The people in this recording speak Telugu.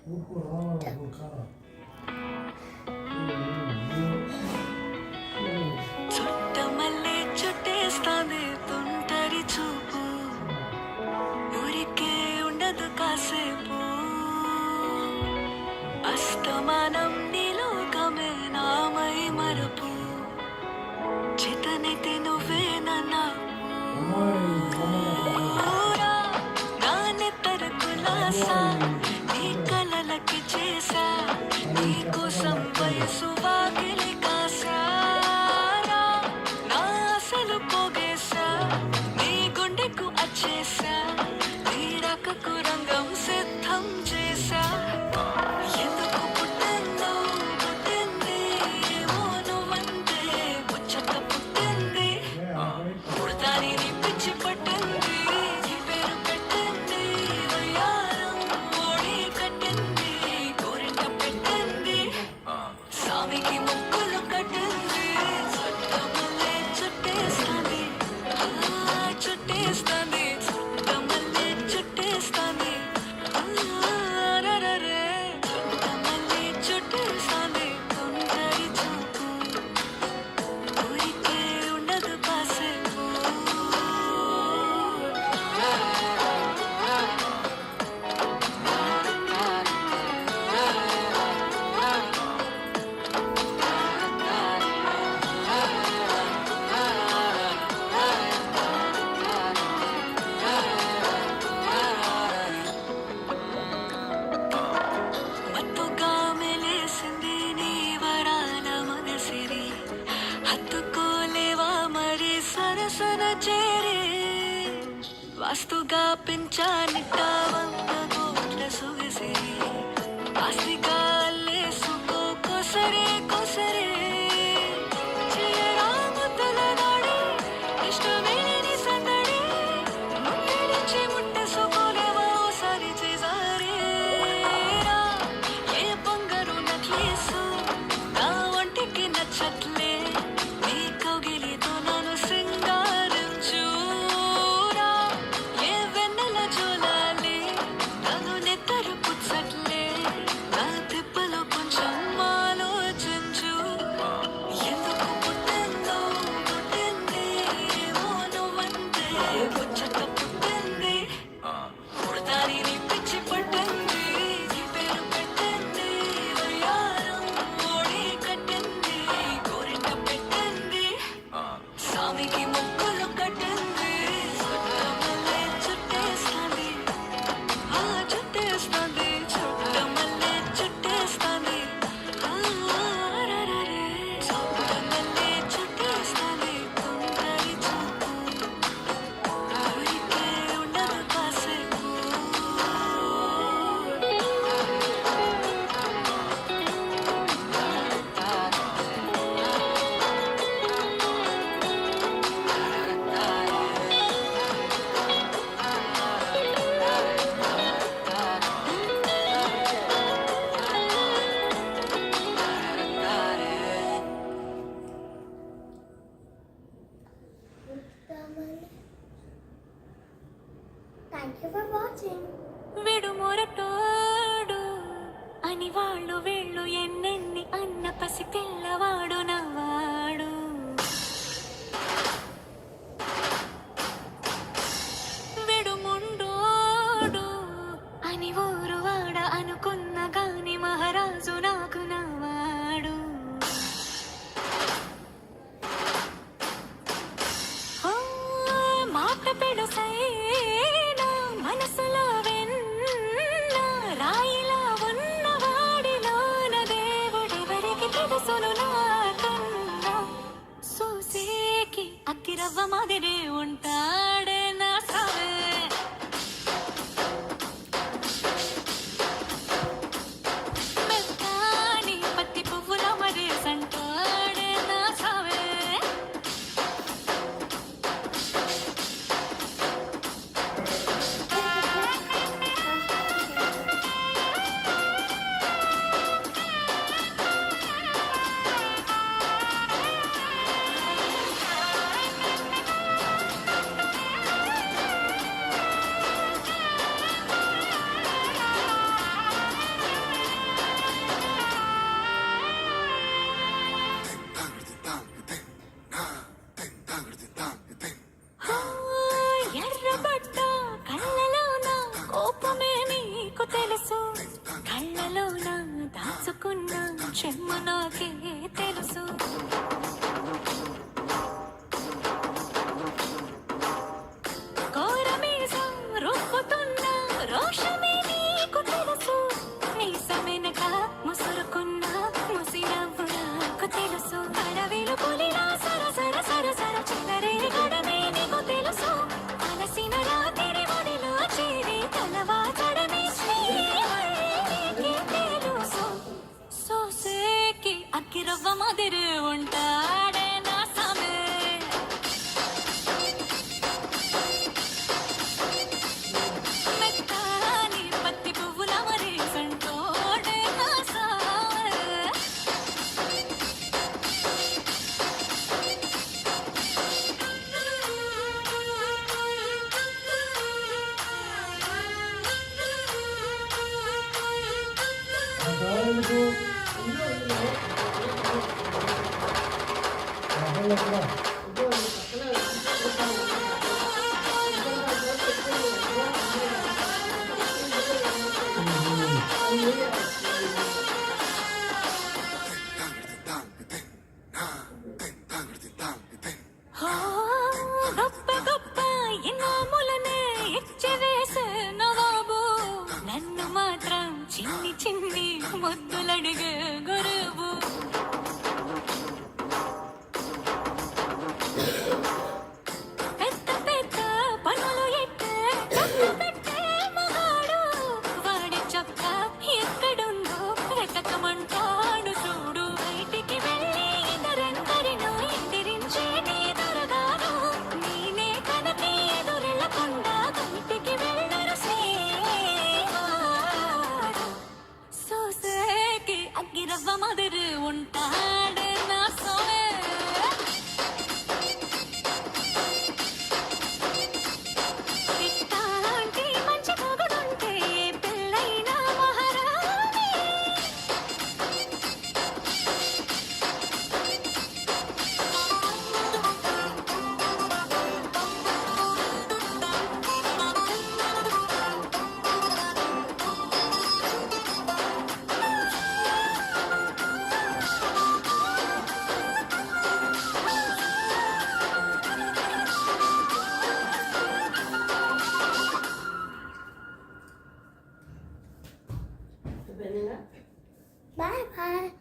ఉప్పు కారం చుట్టమల్లే చుట్టేస్తాంది తుంటరి చూపు ఊరికే ఉండదు కాసేపు అస్తమానం నీలోకమే నామై మరపు చితనైతే నువ్వే నన్నా నా నెత్తర కులాసా నీ కలలకి చేసా నీ కోసం వయసు వాకిలి కాసారా నా అసలు పోగేసా నీ గుండెకు అచ్చేసా నీ రకకు రంగం సిద్ధం చేసా ఎందుకు పుట్టిందో పుట్టింది ఏమో నువ్వంటే ముచ్చట పుట్టింది పుడతాని నీ పిచ్చి పట్టింది నీ పేరు పెట్టింది వయ్యారం ఓడి కట్టింది కోరింట పెట్టింది సామికి ముక్కులు కట్టింది చుట్టమల్లే చుట్టేస్తాంది చుట్టేస్తాంది చుట్టమల్లే చుట్టేస్తాంది రరరే చుట్టమల్లే చుట్టేస్తాంది తుంటరి చూపు ఊరికే ఉండదు కాసేపు మత్తుగా మెలేసింది నీ వరాల మనసిరి హత్తుకోలేవా మరి సరసన చేరి వాస్తుగా పెంచానిట్ట 100 కోట్ల సొగసిరి ఆస్తిగా అల్లేసుకో కొసరే కొసరే చేయరా ముద్దల దాడి ఇష్టమే నీ సందడి ముట్టడిచి ముట్టేసుకోలేవా ఓసారి చేసారేరా ఏ బంగారు నక్లీసు నా ఒంటికి నచ్చట్లే నీ కౌగిలితో నన్ను సింగారించురా ఏ వెన్నెల జోలాలి నన్ను నెత్తరు పుచ్చట్లే నా తిప్పలో కొంచెం ఆలోచించు ఎందుకు పుట్టిందో పుట్టింది ఏమో నువ్వంటే ముచ్చట పుట్టింది పుడతాని నీ పిచ్చి పట్టింది నీ పేరు పెట్టింది వయ్యారం ఓడి కట్టింది కోరింట పెట్టింది సామికి ముక్కులు కట్టింది చుట్టమల్లే చుట్టేస్తాంది చుట్టేస్తాంది చుట్టమల్లే చుట్టేస్తాంది రరరే చుట్టమల్లే చుట్టేస్తాంది తుంటరి చూపు ఊరికే ఉండదు కాసేపు Thank you for watching. విడుమొరటోడు అని వాళ్ళు వీళ్ళు ఎన్నెన్ని అన్న పసి పిల్లవాడు నవ్వాడు విడుముండోడు అని ఊరు వాడ అనుకున్న గాని మహారాజు నాకు నవ్వాడు మాట పెడుసైనా మనసులో వెన్న రాయిలా ఉన్నవాడిలోన దేవుడెవరికి తెలుసును నాకన్నా సూసేకి అక్కిరవ్వ మాదిరే ఉంటాడే నా సావే మెత్త చుట్టుకున్న చెమ్మ నాకే తెలుసు. కోరమీసం రొప్పుతున్న రోషమే నీకు తెలుసు. మీసమెనక ముసురుకున్న ముసినవ్వు నాకు తెలుసు. అడవిలు పులిలా సరసర సరసర చిలరే గడమే నీకు తెలుసు. అలసిన రాత్రి ఒడిలో చేరి తలవాచడమే శ్రీవల్లికి తెలుసు. సోసేకి అక్కిరవ్వ మదిరి ఉంటాడే నా సమే. మెత్తాని పత్తి పువ్వుల మరి సంటోడే నా సామే. అదాలకు హో, గొప్ప గొప్ప ఇనాములనే ఇచ్చివేసే నవాబు. నన్ను మాత్రం చిన్ని చిన్ని ముద్దులడిగే గురువు. పెద్ద పెద్ద పనులు ఎట్టే చక్క పెట్టే మగాడు. వాడి చక్క ఎక్కడుందో వెతకమంటాడు చూడు. బయటికి వెళ్ళి ఇద్దరెందరినో ఎదిరించే నీ దొరగాను. నేనే కనకి ఎదురెళ్ళకుండా బయటికి వెళ్ళరు శ్రీవాడు. సోసేకి అగ్గిరవ్వ మదిరి ఉంటాడే నా సోమే. ఇట్టాంటి మంచి మొగుడుంటే ఏ పెళ్ళైనా మహారాణి. Bye bye.